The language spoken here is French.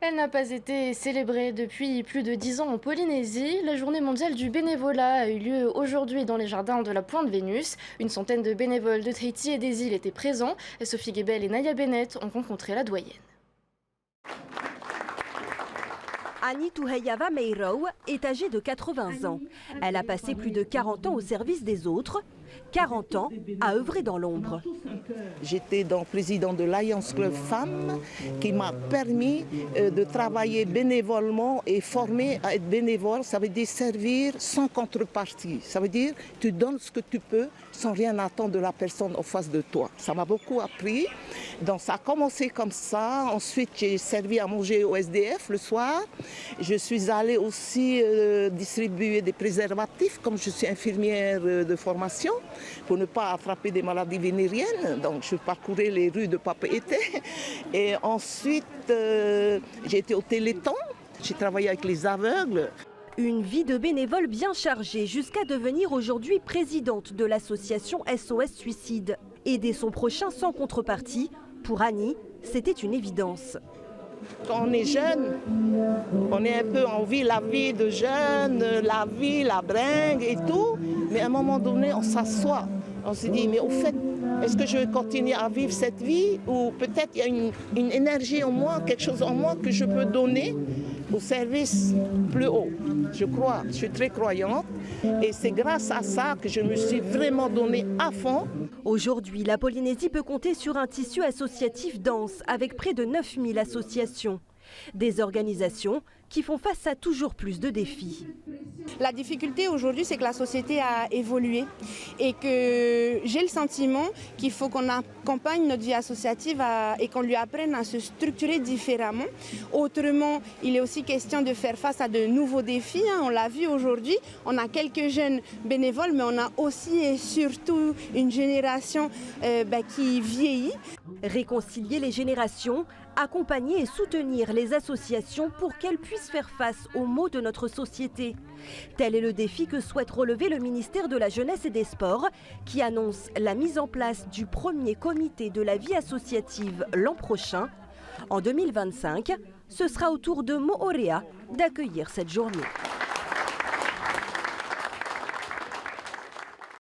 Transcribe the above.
Elle n'a pas été célébrée depuis plus de 10 ans en Polynésie. La journée mondiale du bénévolat a eu lieu aujourd'hui dans les jardins de la Pointe Vénus. Une centaine de bénévoles de Tahiti et des îles étaient présents. Et Sophie Gebel et Naya Bennett ont rencontré la doyenne. Annie Tuheyava Meirou est âgée de 80 ans. Elle a passé plus de 40 ans au service des autres, 40 ans à œuvrer dans l'ombre. J'étais donc président de l'Alliance Club Femmes qui m'a permis de travailler bénévolement et former à être bénévole. Ça veut dire servir sans contrepartie. Ça veut dire tu donnes ce que tu peux sans rien attendre de la personne en face de toi. Ça m'a beaucoup appris. Donc ça a commencé comme ça. Ensuite, j'ai servi à manger au SDF le soir. Je suis allée aussi distribuer des préservatifs comme je suis infirmière de formation pour ne pas attraper des maladies vénériennes. Donc je parcourais les rues de Papeete. Et ensuite, j'ai été au Téléthon. J'ai travaillé avec les aveugles. Une vie de bénévole bien chargée jusqu'à devenir aujourd'hui présidente de l'association SOS Suicide. Aider son prochain sans contrepartie, pour Annie, c'était une évidence. Quand on est jeune, on est un peu, on vit la vie de jeune, la vie, la bringue et tout. Mais à un moment donné, on s'assoit. On se dit, mais au fait, est-ce que je vais continuer à vivre cette vie? Ou peut-être il y a une énergie en moi, quelque chose en moi que je peux donner au service plus haut. Je crois, je suis très croyante. Et c'est grâce à ça que je me suis vraiment donnée à fond. Aujourd'hui, la Polynésie peut compter sur un tissu associatif dense avec près de 9000 associations. Des organisations qui font face à toujours plus de défis. La difficulté aujourd'hui, c'est que la société a évolué et que j'ai le sentiment qu'il faut qu'on accompagne notre vie associative et qu'on lui apprenne à se structurer différemment. Autrement, il est aussi question de faire face à de nouveaux défis. On l'a vu aujourd'hui, on a quelques jeunes bénévoles, mais on a aussi et surtout une génération qui vieillit. Réconcilier les générations, accompagner et soutenir les associations pour qu'elles puissent faire face aux maux de notre société. Tel est le défi que souhaite relever le ministère de la Jeunesse et des Sports, qui annonce la mise en place du premier comité de la vie associative l'an prochain. En 2025, ce sera au tour de Moorea d'accueillir cette journée.